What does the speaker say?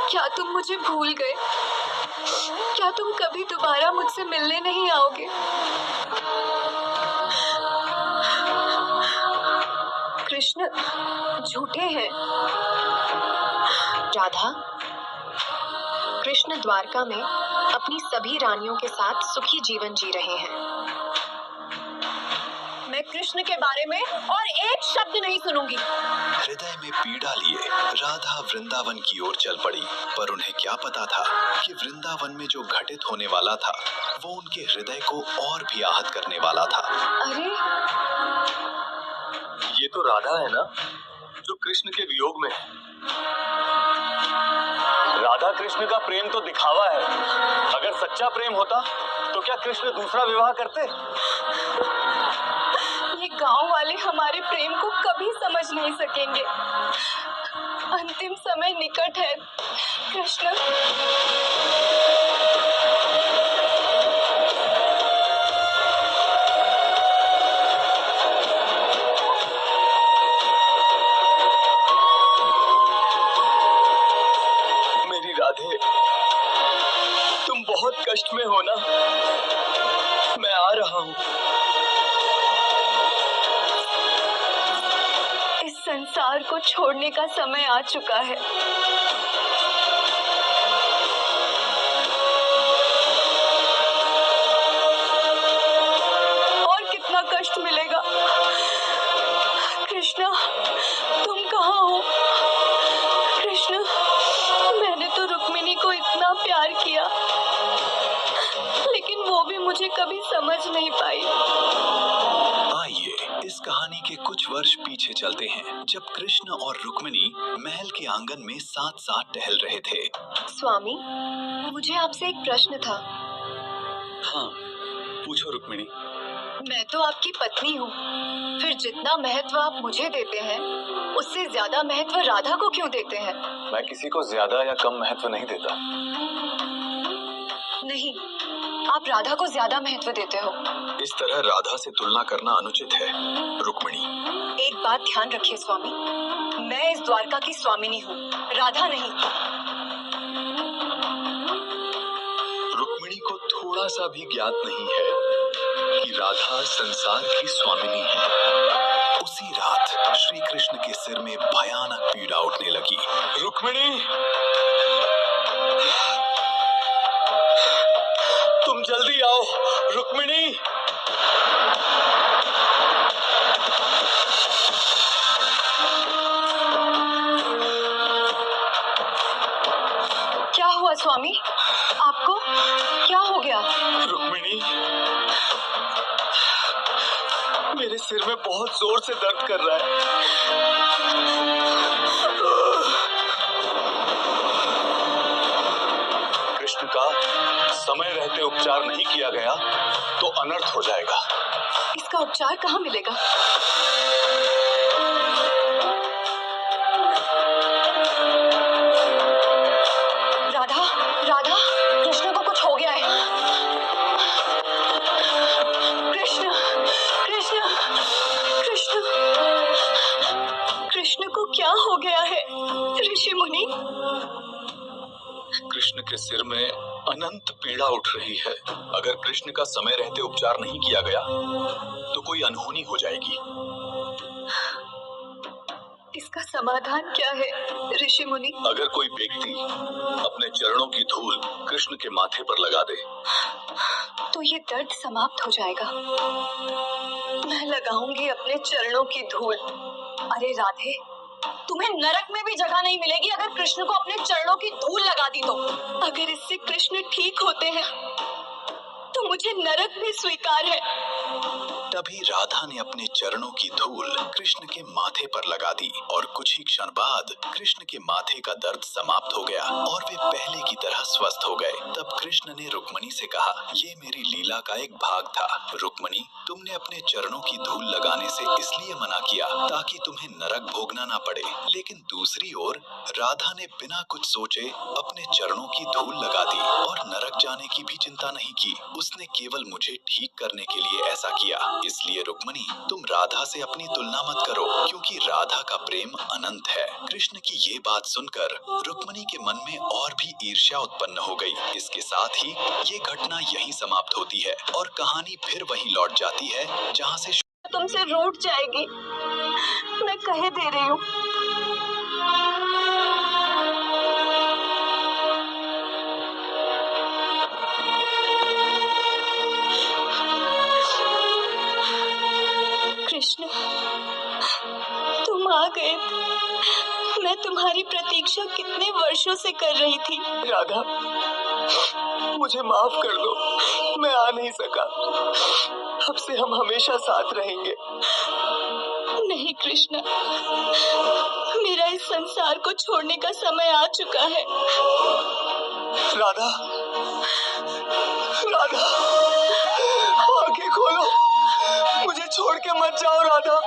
क्या तुम मुझे भूल गए? क्या तुम कभी दोबारा मुझसे मिलने नहीं आओगे? कृष्ण झूठे हैं। राधा, कृष्ण द्वारका में अपनी सभी रानियों के साथ सुखी जीवन जी रहे हैं। मैं कृष्ण के बारे में और एक शब्द नहीं सुनूंगी। हृदय में पीड़ा लिए राधा वृंदावन की ओर चल पड़ी, पर उन्हें क्या पता था कि वृंदावन में जो घटित होने वाला था वो उनके हृदय को और भी आहत करने वाला था। अरे, ये तो राधा है ना, जो कृष्ण के वियोग में है। राधा कृष्ण का प्रेम तो दिखावा है। अगर सच्चा प्रेम होता तो क्या कृष्ण दूसरा विवाह करते? ये गांव वाले हमारे प्रेम को कभी समझ नहीं सकेंगे। अंतिम समय निकट है कृष्ण। मेरी राधे, तुम बहुत कष्ट में हो ना। मैं आ रहा हूँ। इस संसार को छोड़ने का समय आ चुका है। और कितना कष्ट मिलेगा? कृष्णा, तुम कहाँ हो? कृष्ण, मैंने तो रुक्मिणी को इतना प्यार किया, लेकिन वो भी मुझे कभी समझ नहीं पाई। आइए इस कहानी के कुछ वर्ष पीछे चलते हैं, जब कृष्ण और रुक्मिणी महल के आंगन में साथ साथ टहल रहे थे। स्वामी, मुझे आपसे एक प्रश्न था। हाँ, पूछो रुक्मिणी। मैं तो आपकी पत्नी हूँ, फिर जितना महत्व आप मुझे देते हैं उससे ज्यादा महत्व राधा को क्यों देते हैं? मैं किसी को ज्यादा या कम महत्व नहीं देता। नहीं, आप राधा को ज्यादा महत्व देते हो। इस तरह राधा से तुलना करना अनुचित है रुक्मिणी। एक बात ध्यान रखिए स्वामी, मैं इस द्वारका की स्वामिनी हूँ, राधा नहीं। रुक्मिणी को थोड़ा सा भी ज्ञात नहीं है कि राधा संसार की स्वामिनी है। उसी रात श्री कृष्ण के सिर में भयानक पीड़ा उठने लगी। रुक्मिणी, तुम जल्दी आओ। रुक्मिणी, क्या हुआ स्वामी? आपको क्या हो गया? रुक्मिणी, मेरे सिर में बहुत जोर से दर्द कर रहा है। कृष्ण का समय रहते उपचार नहीं किया गया तो अनर्थ हो जाएगा। इसका उपचार कहाँ मिलेगा? राधा, राधा, कृष्ण को कुछ हो गया है। कृष्ण, कृष्ण, कृष्ण, कृष्ण को क्या हो गया है? ऋषि मुनि, कृष्ण के सिर में अनंत पीड़ा उठ रही है। अगर कृष्ण का समय रहते उपचार नहीं किया गया तो कोई अनहोनी हो जाएगी। इसका समाधान क्या है ऋषि मुनि? अगर कोई व्यक्ति अपने चरणों की धूल कृष्ण के माथे पर लगा दे तो ये दर्द समाप्त हो जाएगा। मैं लगाऊंगी अपने चरणों की धूल। अरे राधे, तुम्हें नरक में भी जगह नहीं मिलेगी अगर कृष्ण को अपने चरणों की धूल लगा दी तो। अगर इससे कृष्ण ठीक होते हैं तो मुझे नरक भी स्वीकार है। तभी राधा ने अपने चरणों की धूल कृष्ण के माथे पर लगा दी और कुछ ही क्षण बाद कृष्ण के माथे का दर्द समाप्त हो गया और वे पहले की तरह स्वस्थ हो गए। तब कृष्ण ने रुक्मिणी से कहा, ये मेरी लीला का एक भाग था। रुक्मिणी, तुमने अपने चरणों की धूल लगाने से इसलिए मना किया ताकि तुम्हें नरक भोगना ना पड़े, लेकिन दूसरी ओर राधा ने बिना कुछ सोचे अपने चरणों की धूल लगा दी और नरक जाने की भी चिंता नहीं की। उसने केवल मुझे ठीक करने के लिए ऐसा किया। इसलिए रुक्मणी, तुम राधा से अपनी तुलना मत करो, क्योंकि राधा का प्रेम अनंत है। कृष्ण की ये बात सुनकर रुक्मणी के मन में और भी ईर्ष्या उत्पन्न हो गई। इसके साथ ही ये घटना यहीं समाप्त होती है और कहानी फिर वहीं लौट जाती है जहाँ से तुमसे रूठ जाएगी, मैं कह दे रही हूँ। कृष्ण, तुम आ गए। मैं तुम्हारी प्रतीक्षा कितने वर्षों से कर रही थी। राधा, मुझे माफ कर दो, मैं आ नहीं सका। अब से हम हमेशा साथ रहेंगे। नहीं कृष्ण, मेरा इस संसार को छोड़ने का समय आ चुका है। राधा, राधा, आंखें खोलो, मुझे छोड़ के मत जाओ राधा।